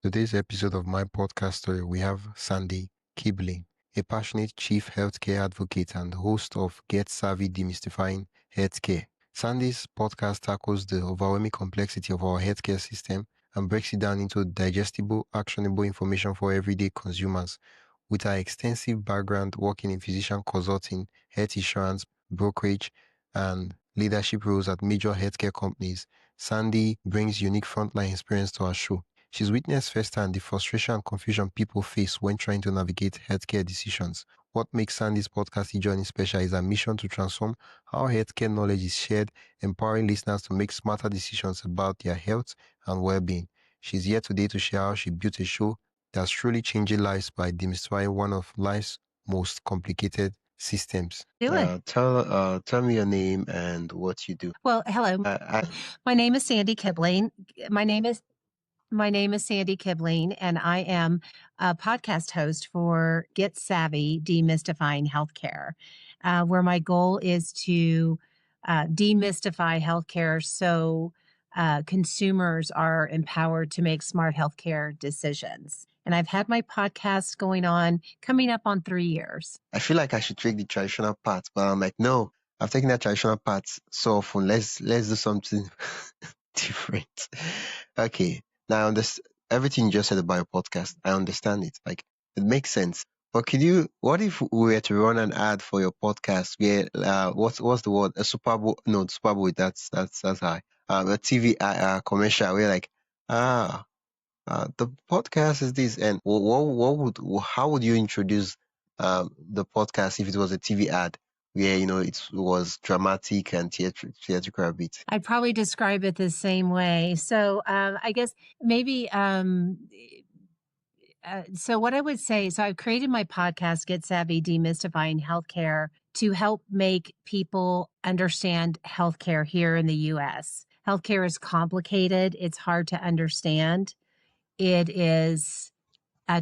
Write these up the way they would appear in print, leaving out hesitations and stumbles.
Today's episode of my podcast story, we have Sandy Kibling, a passionate chief healthcare advocate and host of Get Savvy Demystifying Healthcare. Sandy's podcast tackles the overwhelming complexity of our healthcare system and breaks it down into digestible, actionable information for everyday consumers. With her extensive background working in physician consulting, health insurance, brokerage, and leadership roles at major healthcare companies, Sandy brings unique frontline experience to our show. She's witnessed firsthand the frustration and confusion people face when trying to navigate healthcare decisions. What makes Sandy's podcast journey special is her mission to transform how healthcare knowledge is shared, empowering listeners to make smarter decisions about their health and well-being. She's here today to share how she built a show that's truly changing lives by demystifying one of life's most complicated systems. Tell me your name and what you do. Well, hello. My name is Sandy Kibling. My name is Sandy Kibling, and I am a podcast host for Get Savvy Demystifying Healthcare, where my goal is to demystify healthcare so consumers are empowered to make smart healthcare decisions. And I've had my podcast coming up on 3 years. I feel like I should take the traditional path, but I'm like, no, I've taken that traditional path so often. Let's do something different. Okay. Now, everything you just said about your podcast, I understand it. Like, it makes sense. But what if we were to run an ad for your podcast where, what's the word? A Super Bowl? No, Super Bowl, that's high. A TV commercial where like, the podcast is this, and how would you introduce the podcast if it was a TV ad where it was dramatic and theatrical a bit? I'd probably describe it the same way. So I guess maybe. So what I would say, I've created my podcast, Get Savvy Demystifying Healthcare, to help make people understand healthcare here in the U.S. Healthcare is complicated. It's hard to understand. It is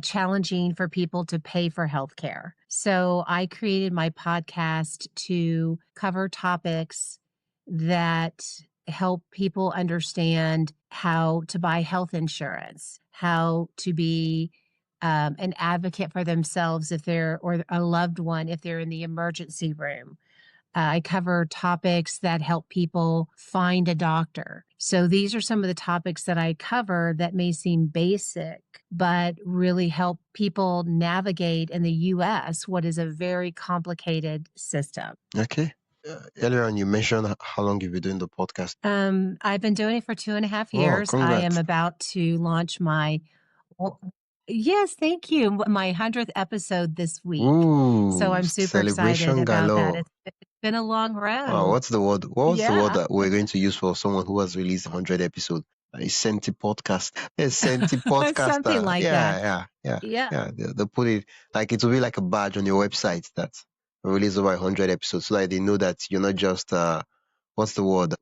challenging for people to pay for healthcare. So I created my podcast to cover topics that help people understand how to buy health insurance, how to be an advocate for themselves or a loved one if they're in the emergency room. I cover topics that help people find a doctor. So these are some of the topics that I cover that may seem basic, but really help people navigate in the U.S. what is a very complicated system. Okay. Earlier on, you mentioned how long you've been doing the podcast. I've been doing it for 2.5 years. I am about to launch yes, thank you. My 100th episode this week. Ooh, so I'm super excited about that. It's been a long road. Oh, what's the word? What's the word that we're going to use for someone who has released 100 episodes? A Senti podcast. A Senti podcaster. Something like that. Yeah. They put it like it will be like a badge on your website that released over 100 episodes, so that they know that you're not just what's the word?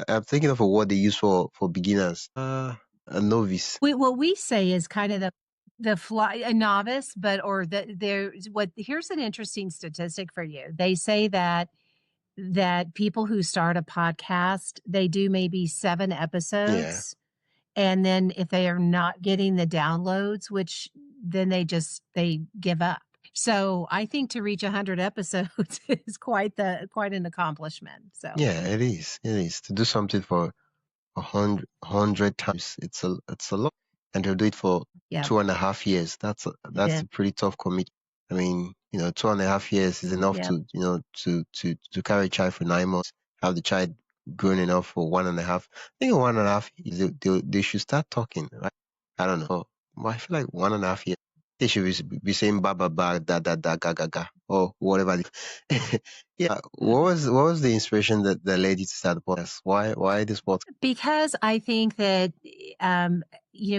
I'm thinking of a word they use for beginners. A novice. What we say is kind of a novice, here's an interesting statistic for you. They say that people who start a podcast, they do maybe 7 episodes. Yeah. And then if they are not getting the downloads, which then they give up. So I think to reach 100 episodes is quite an accomplishment. So yeah, it is to do something for 100 times. It's a lot. And to do it for 2.5 years, that's a pretty tough commitment. I mean, 2.5 years is enough to carry a child for 9 months, have the child grown enough for 1.5. I think 1.5 years, they should start talking, right? I don't know. But I feel like 1.5 years, they should be saying ba ba ba da da da ga ga ga or whatever. Yeah. What was the inspiration that led you to start the podcast? Why this podcast? Because I think that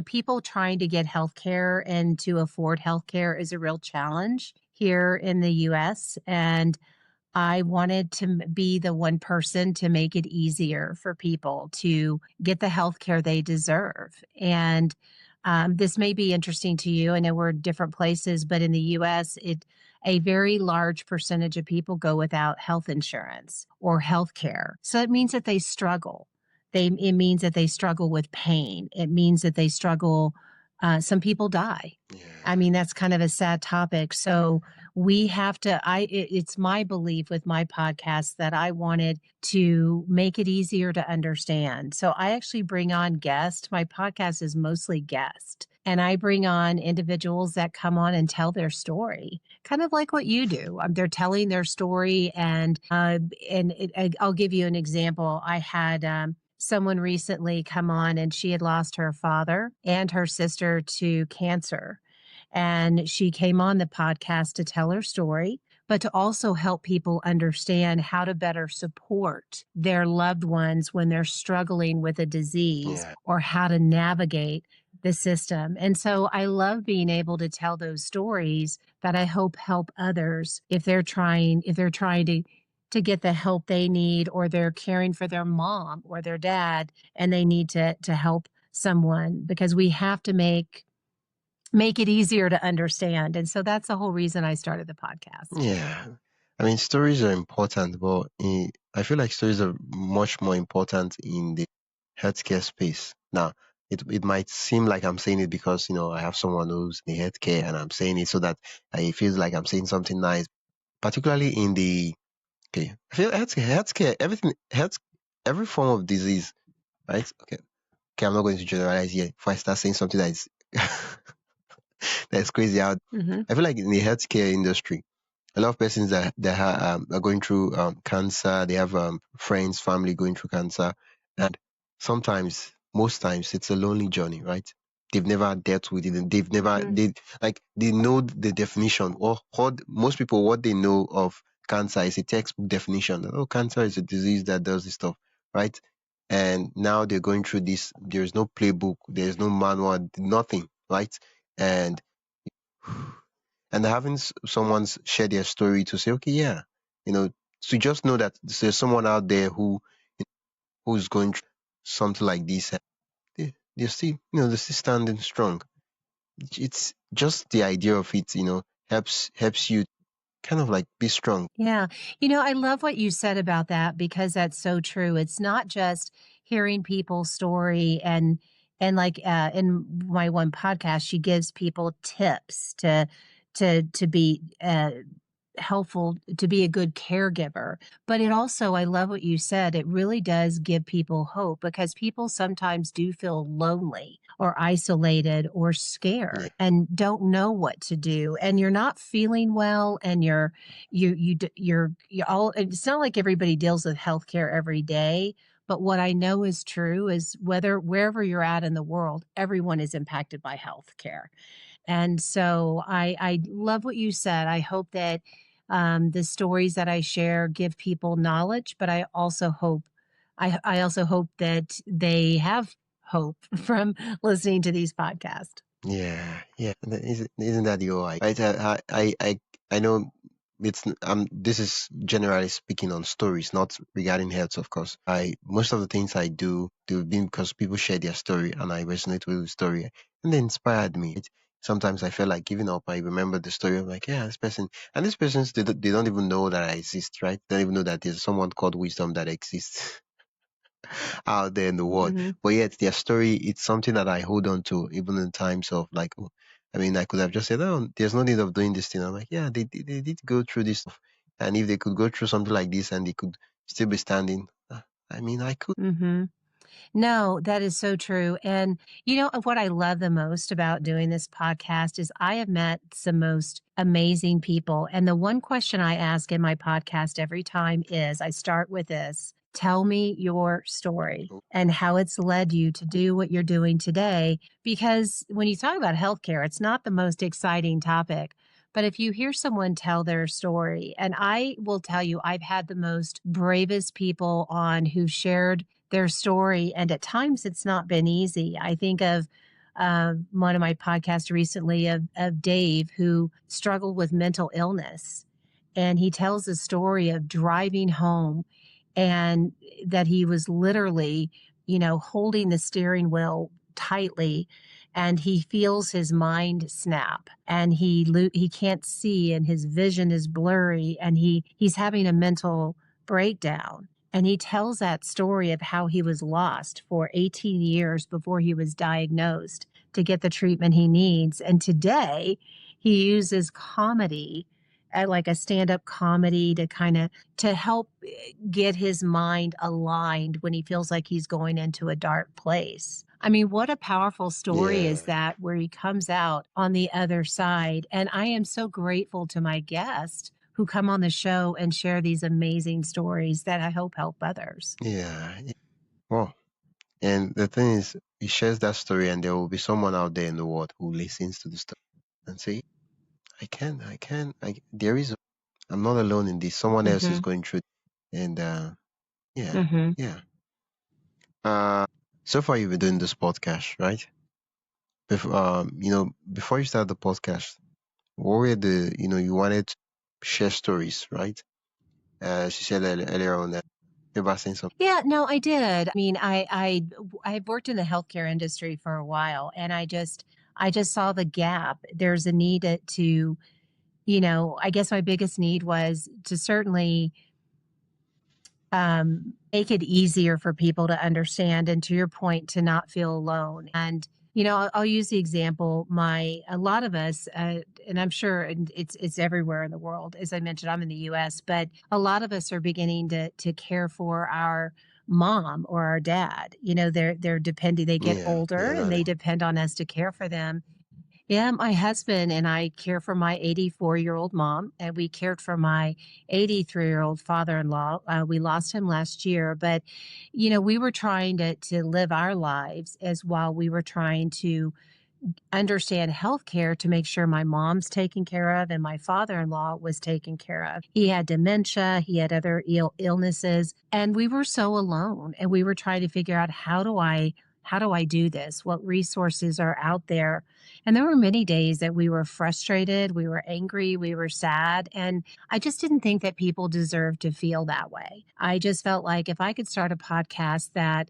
people trying to get healthcare and to afford healthcare is a real challenge here in the U.S. And I wanted to be the one person to make it easier for people to get the healthcare they deserve. And this may be interesting to you. I know we're in different places, but in the U.S., a very large percentage of people go without health insurance or health care. So it means that they struggle. It means that they struggle with pain. It means that they struggle some people die. Yeah. I mean, that's kind of a sad topic. So we have to, it's my belief with my podcast that I wanted to make it easier to understand. So I actually bring on guests. My podcast is mostly guest. And I bring on individuals that come on and tell their story, kind of like what you do. They're telling their story, I'll give you an example. I had someone recently come on, and she had lost her father and her sister to cancer. And she came on the podcast to tell her story, but to also help people understand how to better support their loved ones when they're struggling with a disease, Yeah. or how to navigate the system. And so I love being able to tell those stories that I hope help others if they're trying to get the help they need, or they're caring for their mom or their dad and they need to help someone, because we have to make it easier to understand. And so that's the whole reason I started the podcast. Yeah. I mean, stories are important, but I feel like stories are much more important in the healthcare space. Now, it might seem like I'm saying it because, I have someone who's in healthcare and I'm saying it so that it feels like I'm saying something nice, particularly in the, okay, I feel healthcare, every form of disease, right? Okay. Okay, I'm not going to generalize here. If I start saying something that is that's crazy out, Mhm. I feel like in the healthcare industry, a lot of persons that are going through cancer, they have friends, family going through cancer, and sometimes, most times, it's a lonely journey, right? They've never dealt with it. They've never Mm. they know the definition. Or most people, what they know of cancer is a textbook definition. That, oh, cancer is a disease that does this stuff, right? And now they're going through this. There is no playbook. There is no manual. Nothing, right? And and having someone share their story to say, okay, yeah, you know, to just know that there's someone out there who's going through something like this, and they're still, they're still standing strong. It's just the idea of it, helps you kind of like be strong. Yeah. I love what you said about that, because that's so true. It's not just hearing people's story, and like in my one podcast, she gives people tips to be helpful, to be a good caregiver. But it also, I love what you said, it really does give people hope, because people sometimes do feel lonely or isolated or Yeah, scared and don't know what to do, and you're not feeling well, and you're all, it's not like everybody deals with healthcare every day. But what I know is true is, wherever you're at in the world, everyone is impacted by healthcare. And so I love what you said. I hope that the stories that I share give people knowledge, but I also hope that they have hope from listening to these podcasts. yeah. And then isn't that the OI? Right? I know this is generally speaking on stories, not regarding health, of course. I Most of the things I do, they've been because people share their story and I resonate with the story and they inspired me. Sometimes I feel like giving up. I remember the story. I'm like, yeah, this person, and this person, they don't even know that I exist, right? They don't even know that there's someone called wisdom that exists out there in the world. Mhm. But yet their story, it's something that I hold on to even in times of like, oh, I mean, I could have just said, oh, there's no need of doing this thing. I'm like, yeah, they did go through this stuff. And if they could go through something like this and they could still be standing, I mean, I could. Mhm. No, that is so true. And what I love the most about doing this podcast is I have met some most amazing people. And the one question I ask in my podcast every time is, I start with this: tell me your story and how it's led you to do what you're doing today. Because when you talk about healthcare, it's not the most exciting topic. But if you hear someone tell their story, and I will tell you, I've had the most bravest people on who shared their story, and at times it's not been easy. I think of one of my podcasts recently of Dave, who struggled with mental illness, and he tells the story of driving home, and that he was literally, holding the steering wheel tightly, and he feels his mind snap, and he can't see, and his vision is blurry, and he's having a mental breakdown. And he tells that story of how he was lost for 18 years before he was diagnosed. to get the treatment he needs. And today he uses comedy, like a stand-up comedy, to help get his mind aligned when he feels like he's going into a dark place. I mean, what a powerful story is that, where he comes out on the other side. And I am so grateful to my guests who come on the show and share these amazing stories that I hope help others. Yeah. Well, and the thing is, he shares that story, and there will be someone out there in the world who listens to the story and say, there is, I'm not alone in this. Someone else is going through. And yeah, yeah. So far you've been doing this podcast, right? Before you start the podcast, what were you wanted to share stories, right? She said earlier on that you're about saying something. Yeah, no, I did. I mean, I've worked in the healthcare industry for a while, and I just saw the gap. There's a need to, I guess my biggest need was to certainly make it easier for people to understand, and to your point, to not feel alone. And I'll use the example. A lot of us, and I'm sure it's everywhere in the world. As I mentioned, I'm in the U.S., but a lot of us are beginning to care for our mom or our dad. They're depending. They get older, and they depend on us to care for them. Yeah, my husband and I care for my 84-year-old mom, and we cared for my 83-year-old father-in-law. We lost him last year, but we were trying to live our lives as while we were trying to understand healthcare, to make sure my mom's taken care of and my father-in-law was taken care of. He had dementia, he had other illnesses, and we were so alone. And we were trying to figure out, how do I do this? What resources are out there? And there were many days that we were frustrated, we were angry, we were sad, and I just didn't think that people deserved to feel that way. I just felt like if I could start a podcast that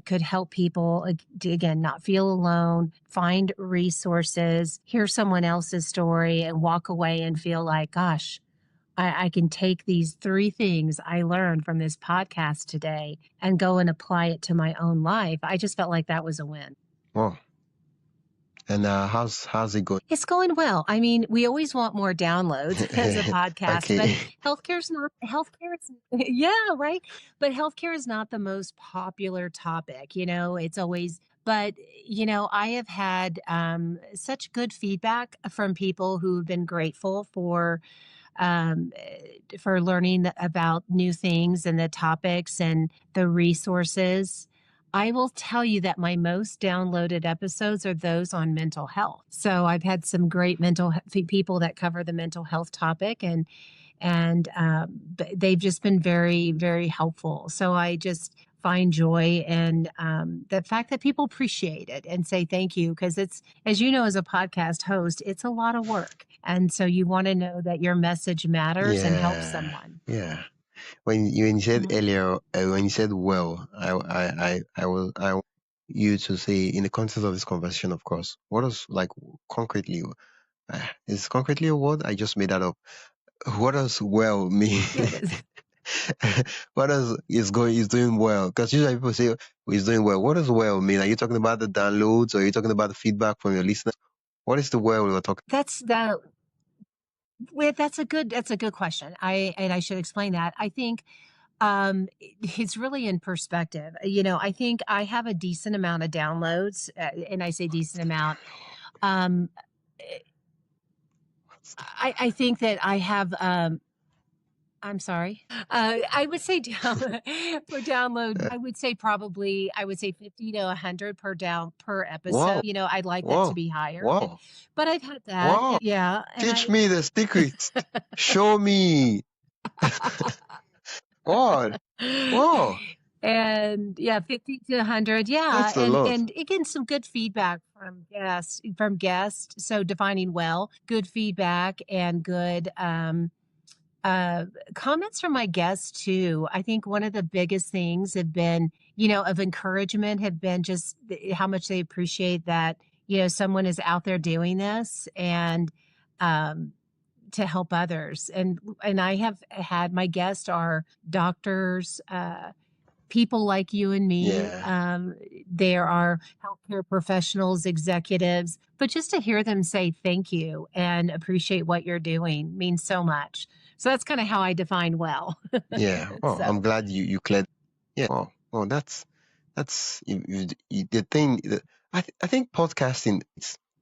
could help people, to, again, not feel alone, find resources, hear someone else's story, and walk away and feel like, gosh, I can take these 3 things I learned from this podcast today and go and apply it to my own life. I just felt like that was a win. Wow. And how's it going? It's going well. I mean, we always want more downloads as a podcast, but healthcare is yeah, right. But healthcare is not the most popular topic. It's always, but I have had such good feedback from people who've been grateful for learning about new things and the topics and the resources. I will tell you that my most downloaded episodes are those on mental health. So I've had some great people that cover the mental health topic, and they've just been very, very helpful. So I just find joy in the fact that people appreciate it and say thank you, because it's, as you know, as a podcast host, it's a lot of work. And so you want to know that your message matters and helps someone. Yeah. When you said earlier, when you said well, I want you to say, in the context of this conversation, of course, what does, like, concretely, is concretely a word? I just made that up. What does well mean? Yeah, it is. What does is doing well? Because usually people say he's doing well. What does well mean? Are you talking about the downloads, or are you talking about the feedback from your listeners? What is the well we were talking? That's a good question. I should explain that. I think it's really in perspective. I think I have a decent amount of downloads, and I say decent amount. I think that I have, I'm sorry. I would say for download, I would say 50 to 100 per episode. Wow. I'd like that to be higher. Wow. But I've had that. Wow. Yeah. Teach me the secrets. Show me. God. Wow. And yeah, 50 to 100. Yeah. That's a lot. And again, some good feedback from guests. So defining well, good feedback and good, comments from my guests too. I think one of the biggest things have been, of encouragement, have been just how much they appreciate that, someone is out there doing this, and, to help others. And I have had, my guests are doctors, people like you and me. Yeah. There are healthcare professionals, executives, but just to hear them say thank you and appreciate what you're doing means so much. So that's kind of how I define well. Yeah. Oh, I'm So glad you cleared. Yeah. Oh, that's the thing. I think podcasting.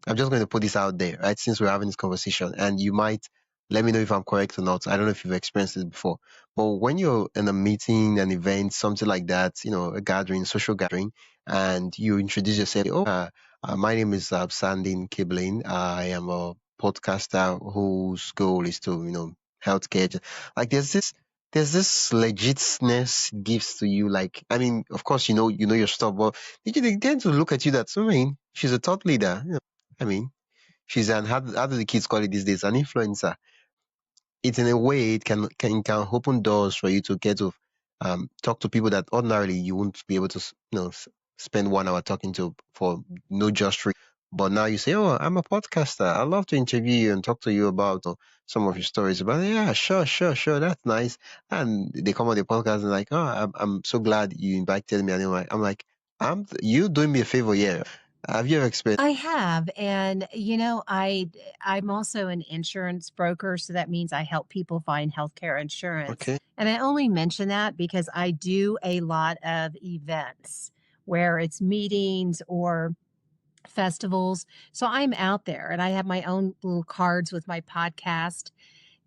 I'm just going to put this out there, right? Since we're having this conversation, and you might let me know if I'm correct or not. I don't know if you've experienced this before, but when you're in a meeting, an event, something like that, a gathering, social gathering, and you introduce yourself. Oh, my name is Sandin Kibling. I am a podcaster whose goal is to, healthcare. Like there's this legitness it gives to you. Like, I mean, of course, you know your stuff, but they tend to look at you that, I mean, she's a thought leader. I mean, she's how do the kids call it these days? An influencer. It's in a way it can open doors for you to get to talk to people that ordinarily you wouldn't be able to spend 1 hour talking to for no just reason. But now you say, "Oh, I'm a podcaster. I'd love to interview you and talk to you about some of your stories." About yeah, sure, that's nice. And they come on the podcast and like, "Oh, I'm so glad you invited me." And I'm like, you doing me a favor, yeah. Have you ever experienced? I have, and I'm also an insurance broker, so that means I help people find healthcare insurance. Okay, And I only mention that because I do a lot of events where it's meetings or festivals. So I'm out there and I have my own little cards with my podcast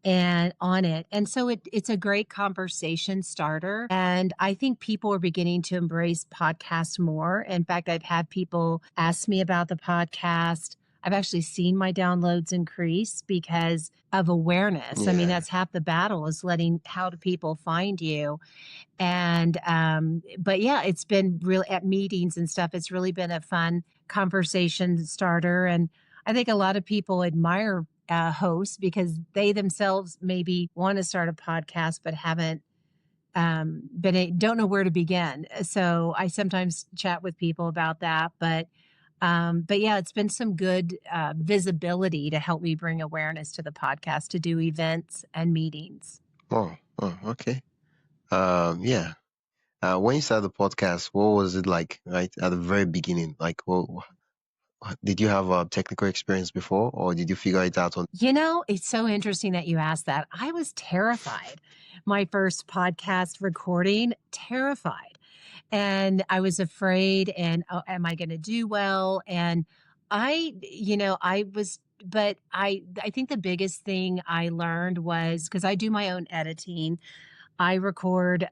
and on it. And so it's a great conversation starter. And I think people are beginning to embrace podcasts more. In fact, I've had people ask me about the podcast. I've actually seen my downloads increase because of awareness. I mean, yeah. that's half the battle is letting how do people find you. And but yeah, it's been really at meetings and stuff, it's really been a fun conversation starter. And I think a lot of people admire hosts because they themselves maybe want to start a podcast but haven't don't know where to begin. So I sometimes chat with people about that. But yeah, it's been some good visibility to help me bring awareness to the podcast to do events and meetings. Oh, okay. Yeah. When you started the podcast, what was it like, right, at the very beginning? Like, did you have a technical experience before, or did you figure it out on? You know, it's so interesting that you asked that. I was terrified. My first podcast recording, terrified. And I was afraid, and oh, am I going to do well? And I was, but I think the biggest thing I learned was because I do my own editing. I record,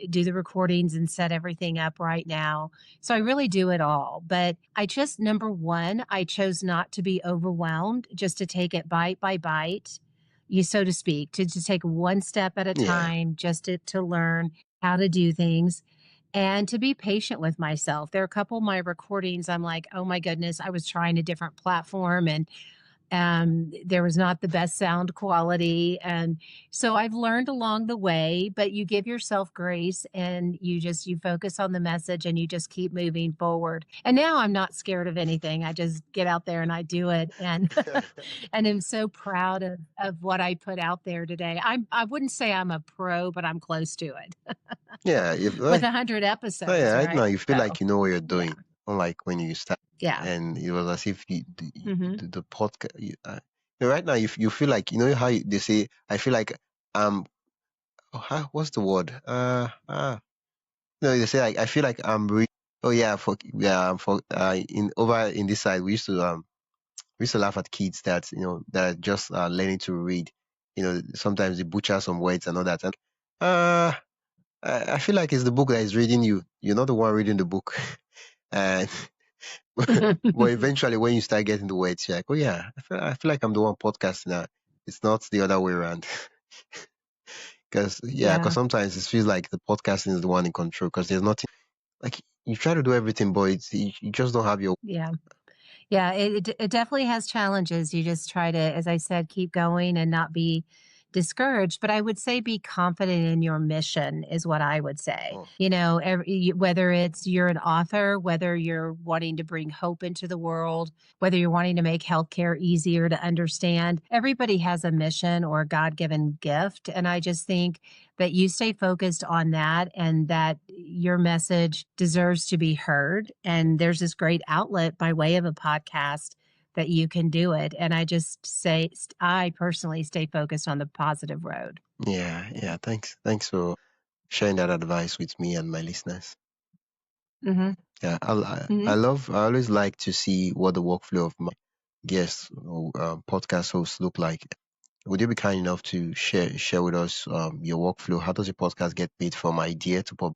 do the recordings and set everything up right now. So I really do it all. But I just, number one, I chose not to be overwhelmed, just to take it bite by bite, you so to speak, to take one step at a Yeah, time, just to learn how to do things and to be patient with myself. There are a couple of my recordings, I'm like, oh my goodness, I was trying a different platform and there was not the best sound quality. And so I've learned along the way, but you give yourself grace and you focus on the message and you just keep moving forward. And now I'm not scared of anything. I just get out there and I do it. And and I'm so proud of what I put out there today. I wouldn't say I'm a pro, but I'm close to it yeah. If with like, 100 oh episodes, yeah, right now right? you feel So like you know what you're yeah. doing, unlike when you start, Yeah. and it was as if Hmm. the podcast. Right now, you feel like how they say, I feel like what's the word? No, they say like I feel like oh yeah, for in this side we used to laugh at kids that are just learning to read. Sometimes they butcher some words and all that. And uh, I feel like it's the book that is reading you. You're not the one reading the book. And but eventually, when you start getting the words, you're like, oh yeah, I feel like I'm the one podcasting now. It's not the other way around. Because Yeah. sometimes it feels like the podcasting is the one in control. Because there's nothing like you try to do everything, but you just don't have your. Yeah. Yeah, it definitely has challenges. You just try to, as I said, keep going and not be discouraged. But I would say be confident in your mission is what I would say. Oh. You know, whether it's you're an author, whether you're wanting to bring hope into the world, whether you're wanting to make healthcare easier to understand, everybody has a mission or a God given gift. And I just think that you stay focused on that and that your message deserves to be heard. And there's this great outlet by way of a podcast that you can do it. And I just say, I personally stay focused on the positive road. Yeah. Thanks for sharing that advice with me and my listeners. Mm-hmm. Yeah, Mm-hmm. I always like to see what the workflow of my guests or podcast hosts look like. Would you be kind enough to share with us your workflow? How does your podcast get made from idea to pub?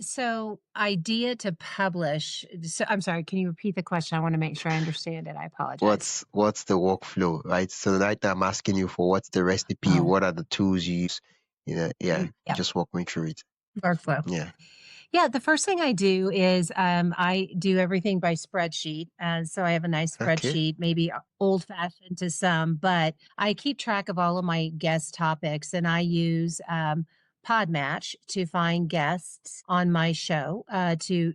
So idea to publish. So I'm sorry, can you repeat the question? I want to make sure I understand it. I apologize. What's the workflow, right? So right now I'm asking you for what's the recipe, Oh, what are the tools you use? Yeah, yeah. just walk me through it. Workflow. Yeah. Yeah, the first thing I do is I do everything by spreadsheet. So I have a nice Okay. spreadsheet, maybe old fashioned to some, but I keep track of all of my guest topics and I use Podmatch to find guests on my show uh, to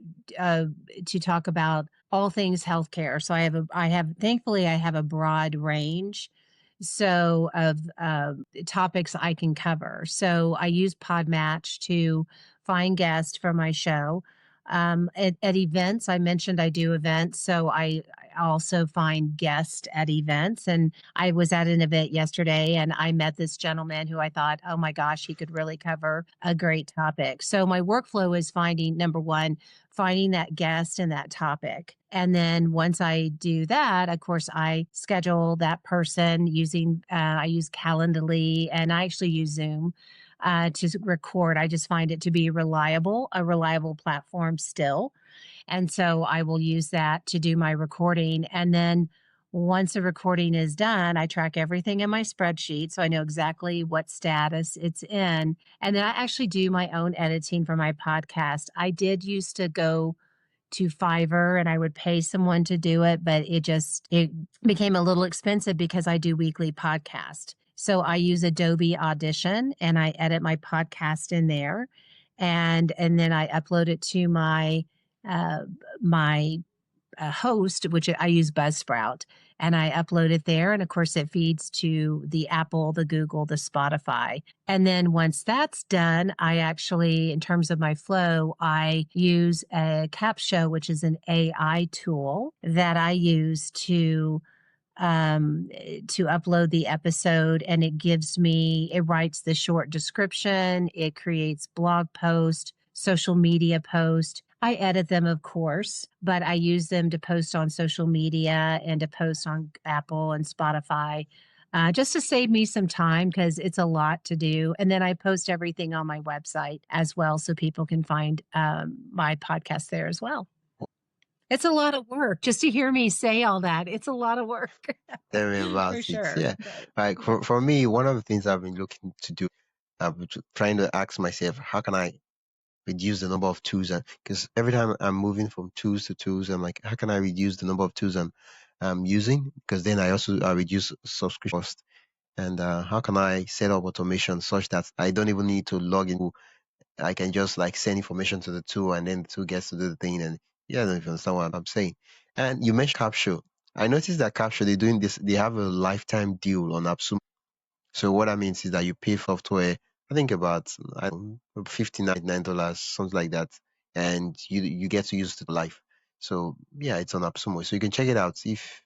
talk about all things healthcare. So thankfully, I have a broad range. So of topics I can cover. So I use Podmatch to find guests for my show. At events, I mentioned I do events, so I also find guests at events. And I was at an event yesterday and I met this gentleman who I thought, oh my gosh, he could really cover a great topic. So my workflow is finding number one, finding that guest and that topic. And then once I do that, of course, I schedule that person I use Calendly and I actually use Zoom to record. I just find it to be a reliable platform still. And so I will use that to do my recording. And then once the recording is done, I track everything in my spreadsheet. So I know exactly what status it's in. And then I actually do my own editing for my podcast. I did used to go to Fiverr and I would pay someone to do it, but it became a little expensive because I do weekly podcast. So I use Adobe Audition and I edit my podcast in there and then I upload it to uh, my host, which I use Buzzsprout, and I upload it there. And of course, it feeds to the Apple, the Google, the Spotify. And then once that's done, I actually, in terms of my flow, I use a Capsho, which is an AI tool that I use to upload the episode and it writes the short description, it creates blog post, social media post. I edit them, of course, but I use them to post on social media and to post on Apple and Spotify. Just to save me some time because it's a lot to do. And then I post everything on my website as well so people can find my podcast there as well. It's a lot of work just to hear me say all that. It's a lot of work. Tell me about For it. sure. Yeah. But Like for me, one of the things I've been looking to do, trying to ask myself, how can I reduce the number of tools? And because every time I'm moving from tools to tools, I'm like, how can I reduce the number of tools I'm using? Because then I also reduce subscription cost. And how can I set up automation such that I don't even need to log in? I can just like send information to the tool and then the tool gets to do the thing. And yeah, I don't know if you understand what I'm saying. And you mentioned Capsho. I noticed that Capsho, they're doing this, they have a lifetime deal on Absum. So what that means is that you pay for software, I think about I don't know, $59, something like that. And you get to use it for life. So yeah, it's on Absumo. So you can check it out if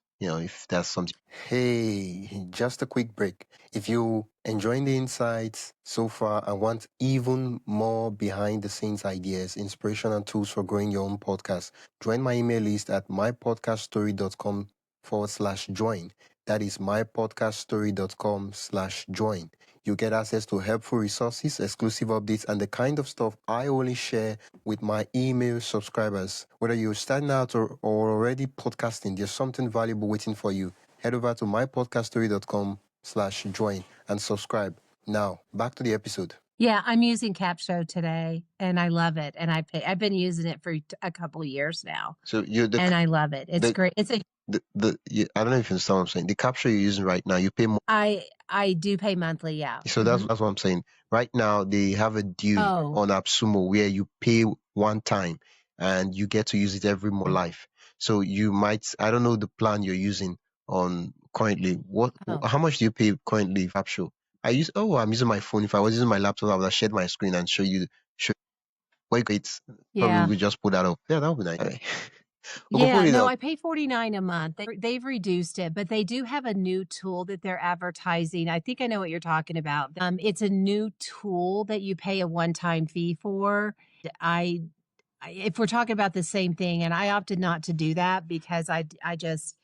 that's something. Hey, just a quick break. If you enjoying the insights so far and want even more behind the scenes ideas, inspiration and tools for growing your own podcast, join my email list at mypodcaststory.com/join. That is mypodcaststory.com/join. You get access to helpful resources, exclusive updates, and the kind of stuff I only share with my email subscribers. Whether you're starting out or already podcasting, there's something valuable waiting for you. Head over to mypodcaststory.com/join and subscribe. Now, back to the episode. yeah, I'm using Capsho today and I love it. And I've been using it for a couple of years now So you and I love it. It's the great. I don't know if you understand what I'm saying. The Capsho you're using right now, you pay more. I do pay monthly, yeah. So that's what I'm saying. Right now, they have a deal Oh, on AppSumo where you pay one time and you get to use it every more life. So you might, I don't know the plan you're using on currently. oh, How much do you pay currently for Capsho? I'm using my phone. If I was using my laptop, I would have shared my screen and show wait, wait, probably yeah. we could just put that up. Yeah, that would be nice. We could Yeah, put it no, up. I pay 49 a month. They've reduced it, but they do have a new tool that they're advertising. I think I know what you're talking about. It's a new tool that you pay a one-time fee for. I if we're talking about the same thing, and I opted not to do that because I just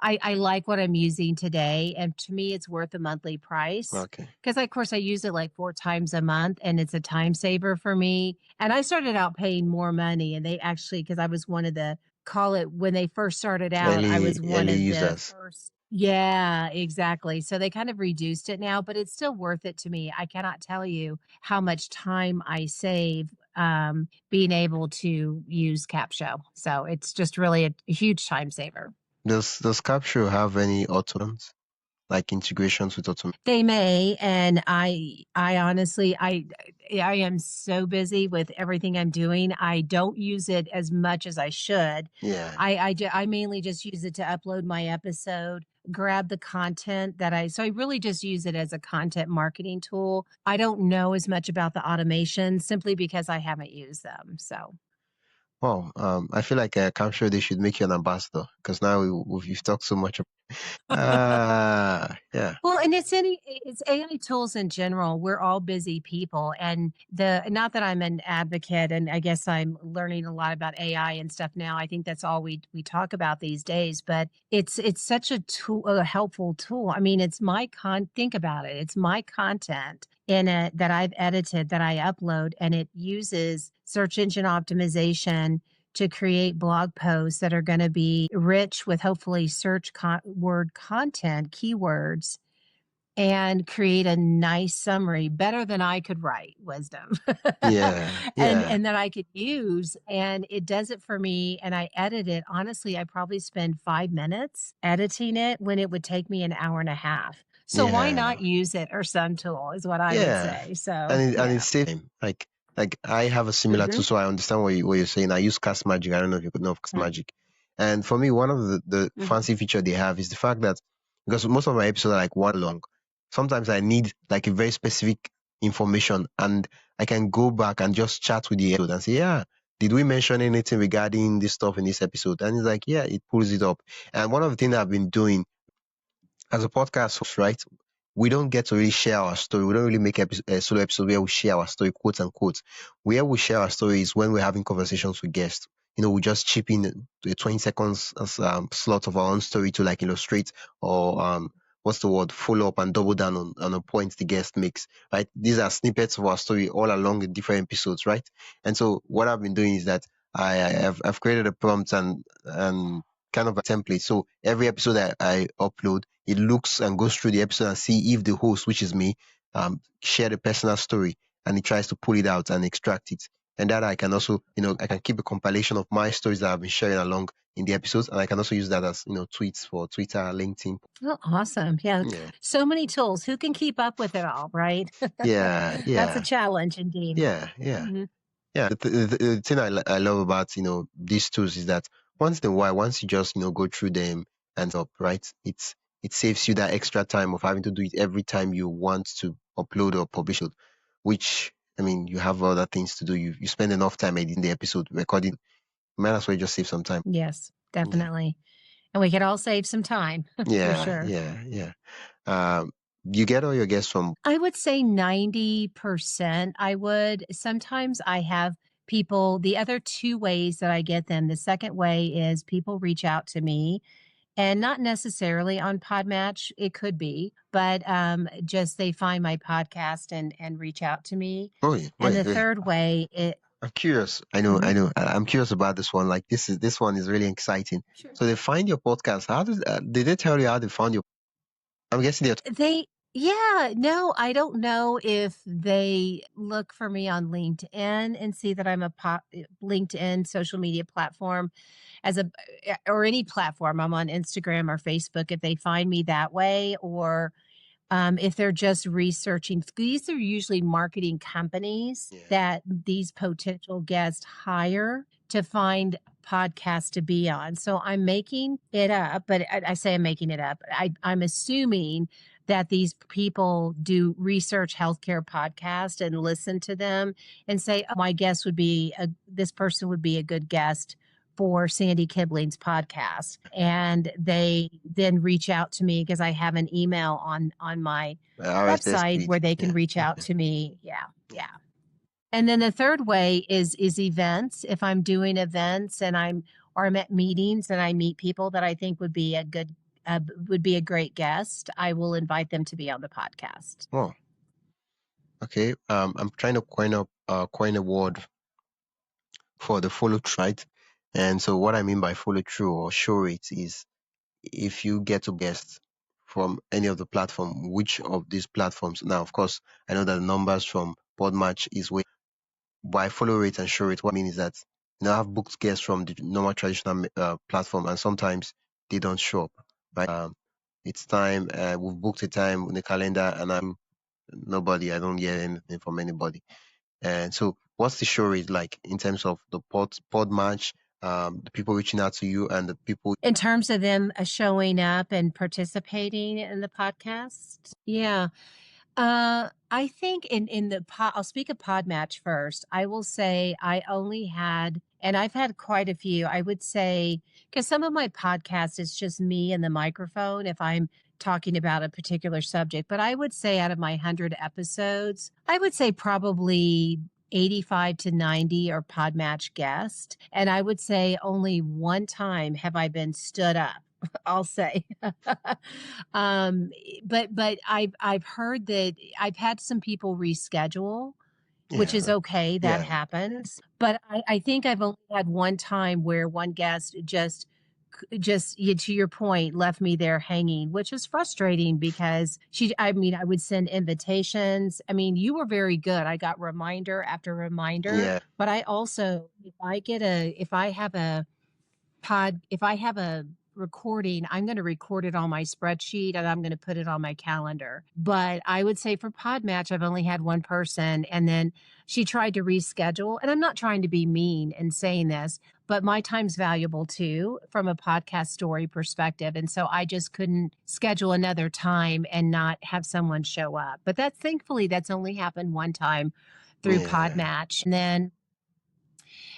I like what I'm using today, and to me, it's worth a monthly price. Okay. Because of course I use it like 4 times a month, and it's a time saver for me. And I started out paying more money, and they actually because I was one of the call it when they first started out, I was one Early of the users. first. Yeah, exactly. So they kind of reduced it now, but it's still worth it to me. I cannot tell you how much time I save being able to use Capsho. So it's just really a huge time saver. Does Capsho have any automations, like integrations with automation? They may, and I honestly I am so busy with everything I'm doing. I don't use it as much as I should. Yeah. I mainly just use it to upload my episode, grab the content that I really just use it as a content marketing tool. I don't know as much about the automation simply because I haven't used them. So Well, I feel like Capsho they should make you an ambassador because now you've talked so much. Yeah, well, and it's AI tools in general. We're all busy people, and the not that I'm an advocate, and I guess I'm learning a lot about AI and stuff now. I think that's all we talk about these days, but it's such a tool, a helpful tool. I mean, it's my think about it. It's my content in it that I've edited that I upload, and it uses search engine optimization to create blog posts that are going to be rich with hopefully word content, keywords, and create a nice summary better than I could write wisdom yeah, and yeah, that I could use, and it does it for me, and I edit it. Honestly, I probably spend 5 minutes editing it when it would take me an hour and a half. So why yeah. not use it or some tool is what I would Yeah, say. So and it yeah. saves time. Like I have a similar Hmm. tool, so I understand what you're saying. I use Cast Magic. I don't know if you could know of Cast Magic. And for me, one of the Hmm. fancy feature they have is the fact that because most of my episodes are like one long, sometimes I need like a very specific information, and I can go back and just chat with the episode and say, yeah, did we mention anything regarding this stuff in this episode? And it's like, yeah, it pulls it up. And one of the things I've been doing as a podcast host, right? We don't get to really share our story. We don't really make a solo episode where we share our story, quote unquote. Where we share our story is when we're having conversations with guests. We just chip in a 20 seconds slot of our own story to like illustrate or what's the word, follow up and double down on a point the guest makes, right? These are snippets of our story all along the different episodes, right? And so what I've been doing is that I've created a prompt and kind of a template. So every episode that I upload, it looks and goes through the episode and see if the host, which is me, shared a personal story, and it tries to pull it out and extract it. And that I can also, I can keep a compilation of my stories that I've been sharing along in the episodes, and I can also use that as, tweets for Twitter, LinkedIn. Oh, awesome. Yeah. Yeah, So many tools. Who can keep up with it all, right? yeah, That's a yeah, challenge indeed. yeah, yeah. Mhm. Yeah, the thing I love about these tools is that once in a while, once you just go through them and up, right, it saves you that extra time of having to do it every time you want to upload or publish it, which I mean you have other things to do. You spend enough time editing the episode, recording. You might as well just save some time. Yes, Yeah, definitely. And we could all save some time for yeah, sure. yeah, yeah. You get all your guests from. I would say 90%. I would. Sometimes I have people, the other two ways that I get them. The second way is people reach out to me and not necessarily on Podmatch. It could be, but just they find my podcast and reach out to me. Oh, yeah, And the wait. third way, it. I'm curious. I know, Mhm. I know. I'm curious about this one. Like this one is really exciting. Sure. So they find your podcast. How did they tell you how they found your? I'm guessing they're They Yeah, no, I don't know if they look for me on LinkedIn and see that I'm a LinkedIn social media platform as a or any platform. I'm on Instagram or Facebook if they find me that way, or if they're just researching. These are usually marketing companies Yeah. that these potential guests hire to find podcasts to be on. So I'm making it up, but I say I'm making it up. I'm assuming that these people do research healthcare podcasts and listen to them and say, oh, my guest would be this person would be a good guest for Sandy Kibling's podcast. And they then reach out to me because I have an email on my RSS website feed. where they can Yeah. reach out to me. Yeah. Yeah. And then the third way is events. If I'm doing events and I'm at meetings and I meet people that I think would be a great guest, I will invite them to be on the podcast. Oh, okay. I'm trying to coin a word for the follow through, right? And so what I mean by follow through or show it is if you get to guests from any of the platform, which of these platforms? Now, of course, I know that the numbers from Podmatch is way, but I follow rate and show it. What I mean is that I've booked guests from the normal traditional platform, and sometimes they don't show up. Right? It's time. We've booked a time in the calendar, and I'm nobody. I don't hear anything from anybody. And so, what's the show rate like in terms of the pod match, the people reaching out to you, and the people? In terms of them showing up and participating in the podcast? Yeah. I think in the I'll speak of Podmatch first. I will say I only had, and I've had quite a few. I would say because some of my podcasts it's just me and the microphone if I'm talking about a particular subject. But I would say out of my 100 episodes, I would say probably 85 to 90 are Podmatch guests, and I would say only one time have I been stood up. I'll say. um, but I've heard that I've had some people reschedule, which is Yeah, okay. That yeah, happens. But I think I've only had one time where one guest just to your point left me there hanging, which is frustrating because I mean I would send invitations. I mean you were very good. I got reminder after reminder, yeah, but I also if I have a recording, I'm going to record it on my spreadsheet and I'm going to put it on my calendar. But I would say for Podmatch, I've only had one person and then she tried to reschedule. And I'm not trying to be mean in saying this, but my time's valuable too from a podcast story perspective. And so I just couldn't schedule another time and not have someone show up. But thankfully that's only happened one time through yeah, Podmatch.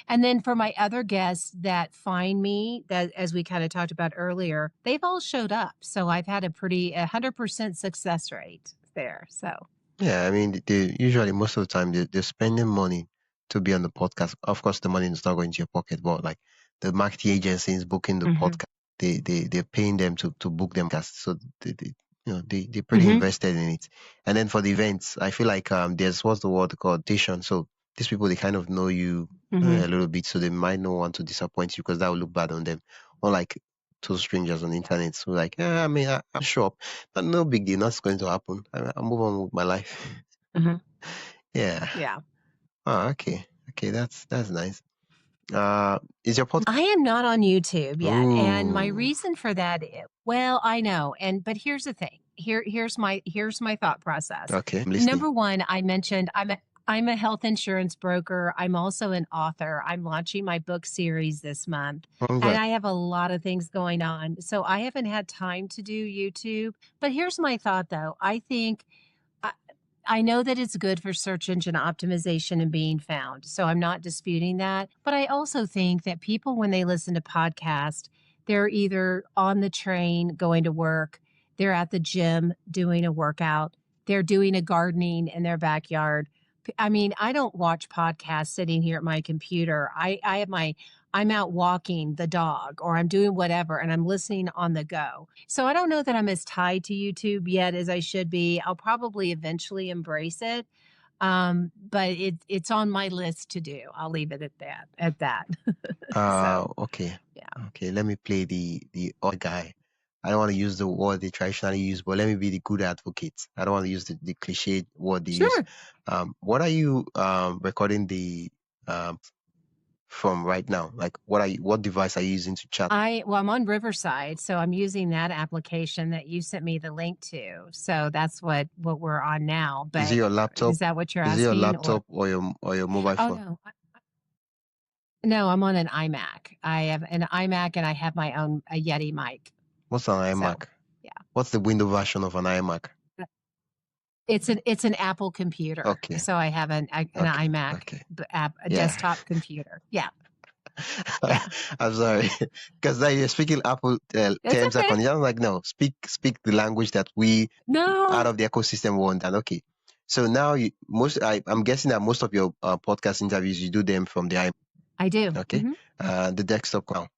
And then for my other guests that find me, that as we kind of talked about earlier, they've all showed up. So I've had a 100% success rate there. So, yeah. I mean, they usually most of the time they're spending money to be on the podcast. Of course, the money is not going to your pocket, but like the marketing agencies booking the hmm podcast, they're paying them to book them podcast. So they're pretty hmm invested in it. And then for the events, I feel like there's what's the word called audition. So these people they kind of know you hmm a little bit, so they might not want to disappoint you because that will look bad on them. Or like two strangers on the internet, so like, yeah, I mean, I'm sure, but no big deal, nothing's going to happen. I'll move on with my life. hmm Yeah. yeah. Oh, okay. Okay, that's nice. Is your podcast? I am not on YouTube yet. And my Ooh. reason for that is, well, I know. But here's the thing. Here's my thought process. Okay, I'm listening. Number one, I mentioned I'm a health insurance broker. I'm also an author. I'm launching my book series this month. And Congrats. I have a lot of things going on. So I haven't had time to do YouTube. But here's my thought though. I think I, I know that it's good for search engine optimization and being found. So I'm not disputing that. But I also think that people, when they listen to podcasts, they're either on the train going to work, they're at the gym doing a workout, they're doing a gardening in their backyard. I mean, I don't watch podcasts sitting here at my computer. I have I'm out walking the dog or I'm doing whatever and I'm listening on the go. So I don't know that I'm as tied to YouTube yet as I should be. I'll probably eventually embrace it. But it's on my list to do. I'll leave it at that. So Okay. yeah. Okay, let me play the other guy. I don't want to use the word they traditionally use, but let me be the good advocate. I don't want to use the cliche word they use. Sure. What are you recording the from right now? Like, what device are you using to chat? Well, I'm on Riverside, so I'm using that application that you sent me the link to. So that's what we're on now. Is it But your laptop? is that what you're Is it your asking? Or laptop or your mobile oh phone? no, no, I'm on an iMac. I have an iMac and I have my own a Yeti mic. What's an So iMac? yeah, What's the window version of an iMac? it's an Apple computer. Okay, So I have an okay, iMac okay. app, a Yeah. desktop computer. Yeah, yeah. I'm sorry, because now you're speaking Apple It's terms and okay. conditions. I'm like, no, speak the language that we out No, of the ecosystem want. And okay, so now I'm guessing that most of your podcast interviews you do them from the iMac. I do. Okay, the desktop now.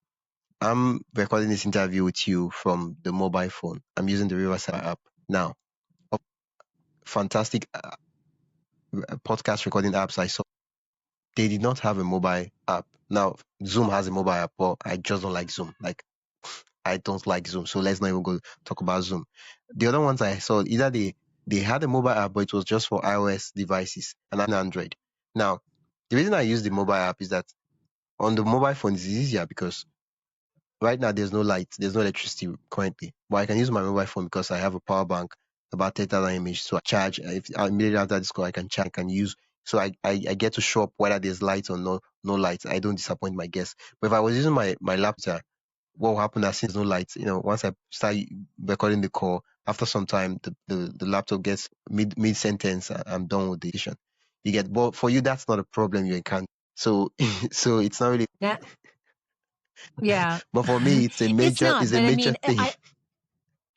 I'm recording this interview with you from the mobile phone. I'm using the Riverside app now. Fantastic podcast recording apps I saw. They did not have a mobile app. Now Zoom has a mobile app, but I just don't like Zoom. Like I don't like Zoom, so let's not even go talk about Zoom. The other ones I saw, either they had a mobile app, but it was just for iOS devices and Android. Now, the reason I use the mobile app is that on the mobile phone it's easier because right now there's no light, there's no electricity currently, but I can use my mobile phone because I have a power bank about 30,000 mAh, so I charge. If immediately after this call, I can charge, I can use. So I get to show up whether there's light or no light. I don't disappoint my guests. But if I was using my laptop, what will happen is since no light, once I start recording the call, after some time, the laptop gets mid sentence, I'm done with the session. You get, but for you, that's not a problem you encounter. So, so it's not really, that yeah. but for me, it's a It's major, not, it's a but I major mean, thing.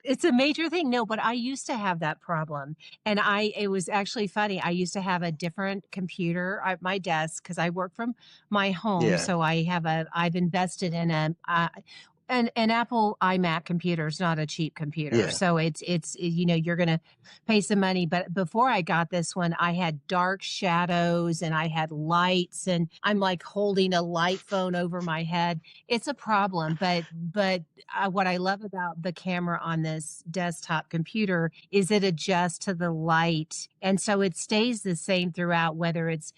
it's a major thing. No, but I used to have that problem. And it was actually funny. I used to have a different computer at my desk because I work from my home. Yeah, So I've invested in an Apple iMac computer is not a cheap computer. yeah, So you're going to pay some money. But before I got this one, I had dark shadows and I had lights and I'm like holding a light phone over my head. It's a problem, but what I love about the camera on this desktop computer is it adjusts to the light. And so it stays the same throughout, whether it's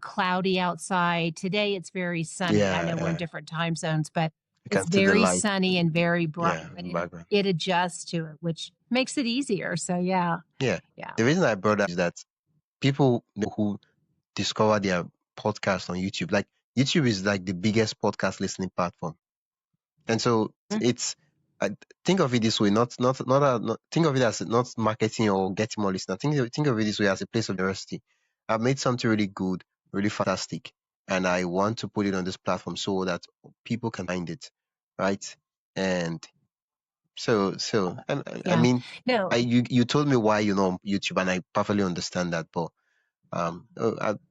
cloudy outside. Today it's very sunny. I know we're in yeah. different time zones, but You it's can see the very light. sunny and very bright, Yeah, but in the background. it adjusts to it, which makes it easier. So yeah, Yeah. yeah. The reason I brought that is that people who discover their podcast on YouTube, like YouTube is like the biggest podcast listening platform. And so Mm. it's I think of it this way, not think of it as not marketing or getting more listeners. Think of it this way as a place of diversity. I've made something really good, really fantastic, and I want to put it on this platform so that people can find it, right? And I Yeah. mean, No, you told me why you know YouTube, and I perfectly understand that, but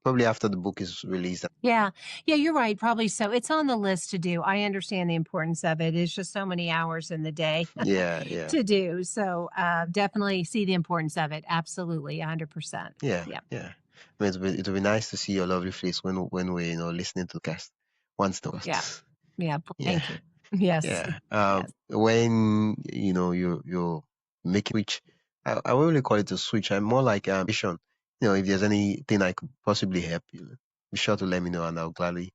probably after the book is released. yeah. Yeah, you're right. Probably so. It's on the list to do. I understand the importance of it. It's just so many hours in the day Yeah, yeah. to do. So definitely see the importance of it. Absolutely. 100%. Yeah, Yeah. yeah. I mean, it'll be nice to see your lovely face when we're listening to the cast once the Yeah. cast. Yeah. Yeah, Thank you. Yes. yeah. Yes. When you're making switch, I won't really call it a switch. I'm more like vision. If there's anything I could possibly help you, be sure to let me know, and I'll gladly.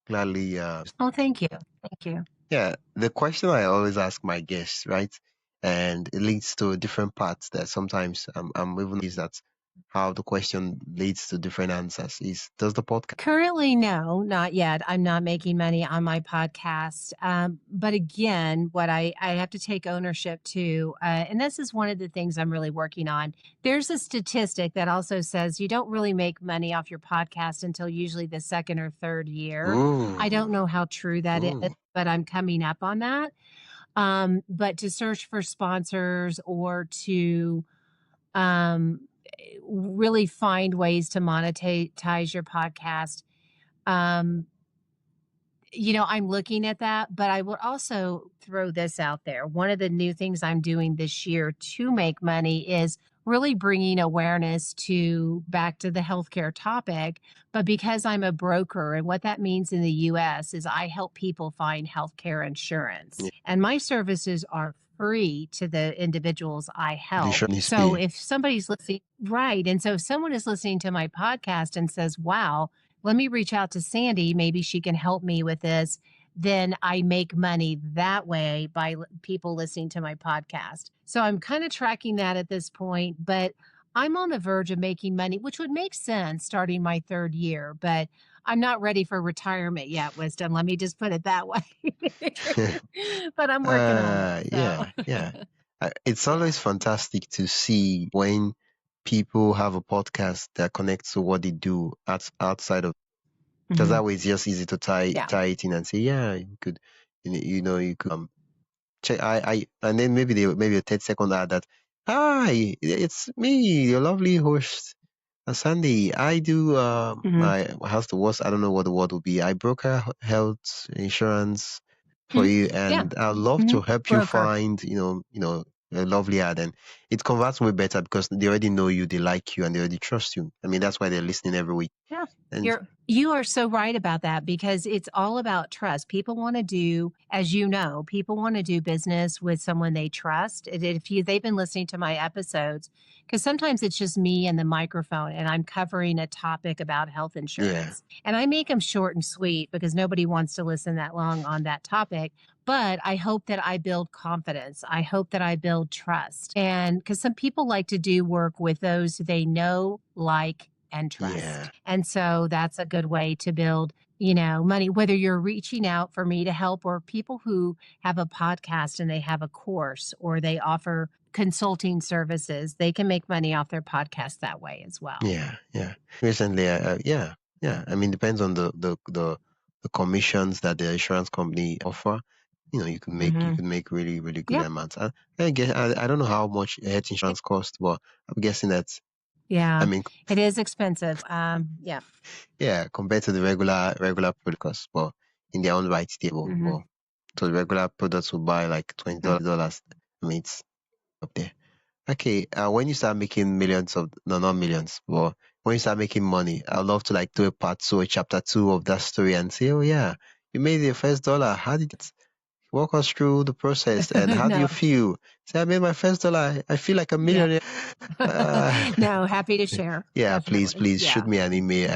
Oh, thank you. Thank you. Yeah, the question I always ask my guests, right, and it leads to different parts that sometimes I'm even is that how the question leads to different answers is does the podcast Currently, no, not yet. I'm not making money on my podcast. But again, what I have to take ownership to, and this is one of the things I'm really working on. There's a statistic that also says you don't really make money off your podcast until usually the second or third year. I don't Ooh, know how true that is, ooh, but I'm coming up on that. But to search for sponsors or to um, really find ways to monetize your podcast, um, I'm looking at that, but I will also throw this out there. One of the new things I'm doing this year to make money is really bringing awareness to back to the healthcare topic. But because I'm a broker, and what that means in the US is I help people find healthcare insurance, and my services are free to the individuals I help. So if somebody's listening, right. And so if someone is listening to my podcast and says, wow, let me reach out to Sandy. Maybe she can help me with this. Then I make money that way by people listening to my podcast. So I'm kind of tracking that at this point, but I'm on the verge of making money, which would make sense starting my third year, but I'm not ready for retirement yet, Wisdom. Let me just put it that way. But I'm working on it. So. Yeah. It's always fantastic to see when people have a podcast that connects to what they do outside of, because that way it's just easy to tie it in and say, yeah, you could, you could check. And then maybe a 30-second ad that, hi, it's me, your lovely host, Sandy. I do my how's the worst? I don't know what the word would be. I broker health insurance for you, and I'd love to help you find, a lovely ad. And it converts way better because they already know you, they like you, and they already trust you. I mean, that's why they're listening every week. Yeah. And You are so right about that because it's all about trust. People want to do, as you know, people want to do business with someone they trust. If they've been listening to my episodes, because sometimes it's just me and the microphone, and I'm covering a topic about health insurance, and I make them short and sweet because nobody wants to listen that long on that topic. But I hope that I build confidence. I hope that I build trust, and because some people like to do work with those they know, like, and trust. Yeah. And so that's a good way to build, money, whether you're reaching out for me to help or people who have a podcast and they have a course or they offer consulting services, they can make money off their podcast that way as well. Yeah. Recently, yeah. I mean, depends on the commissions that the insurance company offer. You can make really, really good amounts. I guess I don't know how much health insurance costs, but I'm guessing that. Yeah, I mean, it is expensive. yeah, compared to the regular products, but in their own right, stable. Well, so the regular products will buy like $20. I mean, it's up there. Okay, when you start making millions of, no, not millions, but when you start making money, I'd love to like do a part 2 or chapter 2 of that story and say, oh yeah, you made your first dollar. How did it walk us through the process and how do you feel? Say, I made my first dollar. I feel like a millionaire. No, happy to share. Yeah, Definitely. please shoot me an email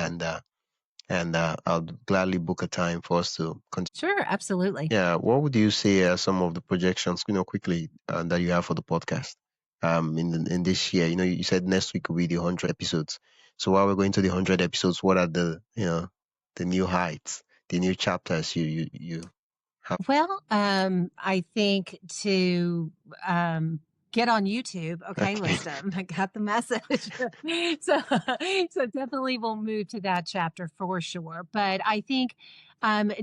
and I'll gladly book a time for us to continue. Sure, absolutely. Yeah, what would you say are some of the projections, quickly that you have for the podcast? In this year, you said next week will be the 100 episodes. So while we're going to the 100 episodes, what are the new heights, the new chapters you have? Well, I think to get on YouTube. Okay, Wisdom. I got the message. so, so definitely we'll move to that chapter for sure. But I think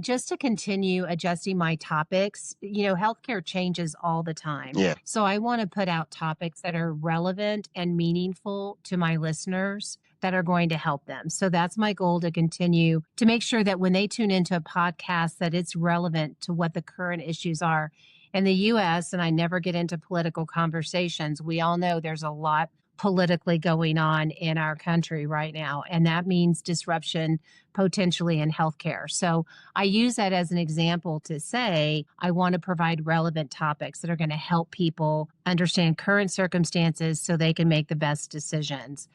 just to continue adjusting my topics, healthcare changes all the time. Yeah. So I want to put out topics that are relevant and meaningful to my listeners that are going to help them. So that's my goal, to continue to make sure that when they tune into a podcast that it's relevant to what the current issues are in the US. And I never get into political conversations. We all know there's a lot politically going on in our country right now, and that means disruption potentially in healthcare. So I use that as an example to say I want to provide relevant topics that are going to help people understand current circumstances so they can make the best decisions.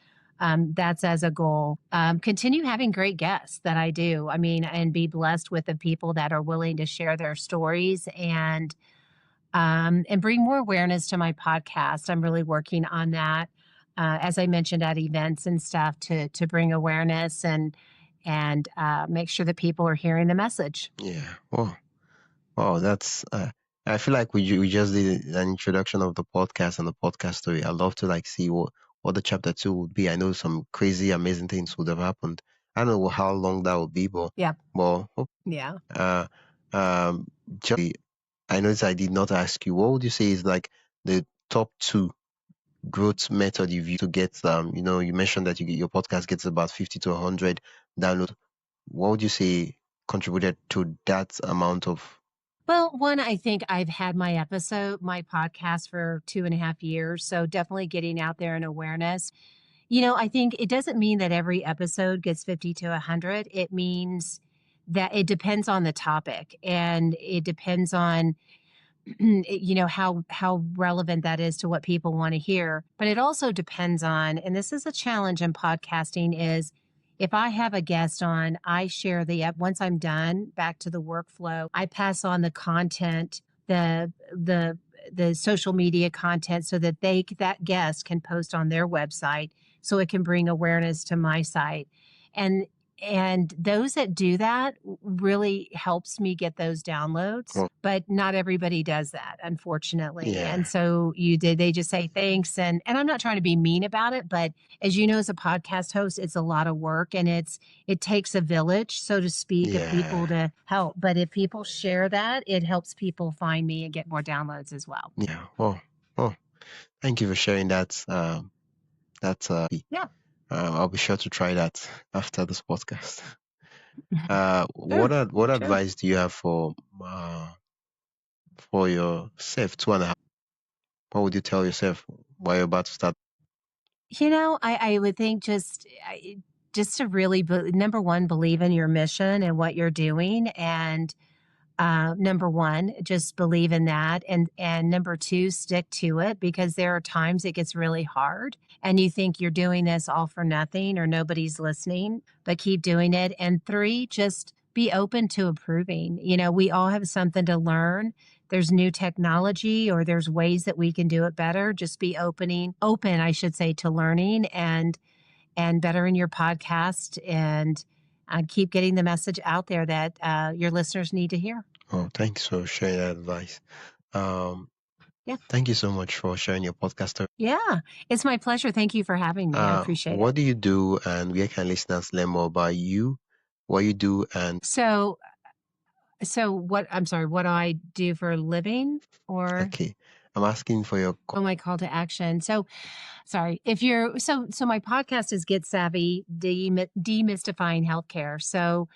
That's as a goal. Continue having great guests that I do. I mean, and be blessed with the people that are willing to share their stories and bring more awareness to my podcast. I'm really working on that, as I mentioned, at events and stuff to bring awareness and make sure that people are hearing the message. Yeah. Wow. That's. I feel like we just did an introduction of the podcast and the podcast story. I'd love to like see what the chapter 2 would be. I know some crazy, amazing things would have happened. I don't know how long that would be, but yeah. Well, yeah. Just, I noticed I did not ask you. What would you say is like the top 2 growth method you've used to get? You mentioned that your podcast gets about 50 to 100 downloads. What would you say contributed to that amount of? Well, one, I think I've had my podcast for 2.5 years. So definitely getting out there and awareness. I think it doesn't mean that every episode gets 50 to 100. It means that it depends on the topic and it depends on how relevant that is to what people want to hear. But it also depends on, and this is a challenge in podcasting, is if I have a guest on, I share once I'm done, back to the workflow, I pass on the content, the social media content, so that that guest can post on their website, so it can bring awareness to my site. And those that do that really helps me get those downloads. Well, But not everybody does that, unfortunately. yeah, And so they just say thanks. And I'm not trying to be mean about it, but as you know, as a podcast host, it's a lot of work and it takes a village, so to speak, of people to help. But if people share that, it helps people find me and get more downloads as well. yeah. Well, thank you for sharing that. Yeah. I'll be sure to try that after this podcast. Sure. What Sure. advice do you have for yourself 2.5? What would you tell yourself while you're about to start? I would think just to really, number one, believe in your mission and what you're doing. And number one, just believe in that. And number two, stick to it, because there are times it gets really hard and you think you're doing this all for nothing or nobody's listening, but keep doing it. And three, just be open to improving. We all have something to learn. There's new technology or there's ways that we can do it better. Just be open, I should say, to learning and bettering your podcast and keep getting the message out there that your listeners need to hear. Oh, thanks for sharing that advice. Yeah. Thank you so much for sharing your podcast story. Yeah, it's my pleasure. Thank you for having me. I appreciate What it. do you do, and where can listeners learn more about you, what you do, and So what, I'm sorry, what do I do for a living, or okay, I'm asking for your my call to action? So sorry, if you're so my podcast is Get Savvy, Demystifying Healthcare. So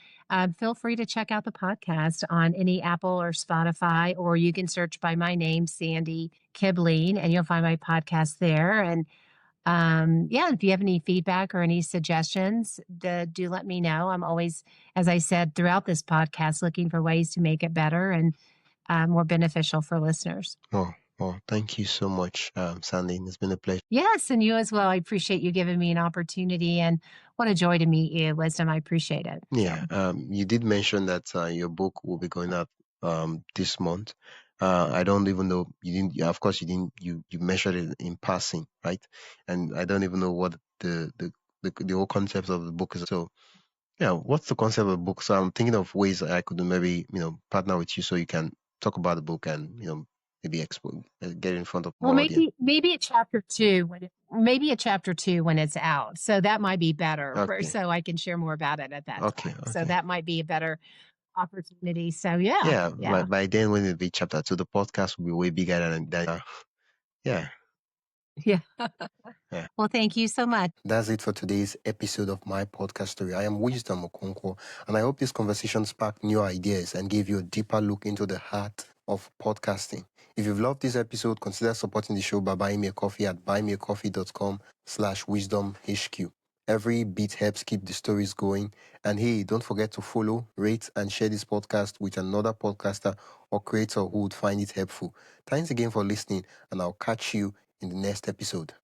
feel free to check out the podcast on any Apple or Spotify, or you can search by my name, Sandy Kibling, and you'll find my podcast there. And yeah, if you have any feedback or any suggestions, do let me know. I'm always, as I said throughout this podcast, looking for ways to make it better and more beneficial for listeners. Oh, thank you so much, Sandy. It's been a pleasure. Yes, and you as well. I appreciate you giving me an opportunity, and what a joy to meet you, Wisdom. I appreciate it. Yeah, you did mention that your book will be going out this month. I don't even know, you didn't. Of course, you didn't. You mentioned it in passing, right? And I don't even know what the whole concept of the book is. So, yeah, what's the concept of the book? So I'm thinking of ways I could maybe partner with you so you can talk about the book and maybe get in front of Well, more audience. maybe a chapter two when it's out. So that might be better. Okay. So I can share more about it at that Okay. time. So Okay. that might be a better opportunity. So yeah. Yeah. Like by then, when it be chapter 2, the podcast will be way bigger than. Yeah. Yeah. Yeah. Well, thank you so much. That's it for today's episode of my podcast story. I am Wisdom Okonkwo, and I hope this conversation sparked new ideas and gave you a deeper look into the heart of podcasting. If you've loved this episode, consider supporting the show by buying me a coffee at buymeacoffee.com/wisdomhq. Every bit helps keep the stories going. And hey, don't forget to follow, rate, and share this podcast with another podcaster or creator who would find it helpful. Thanks again for listening, and I'll catch you in the next episode.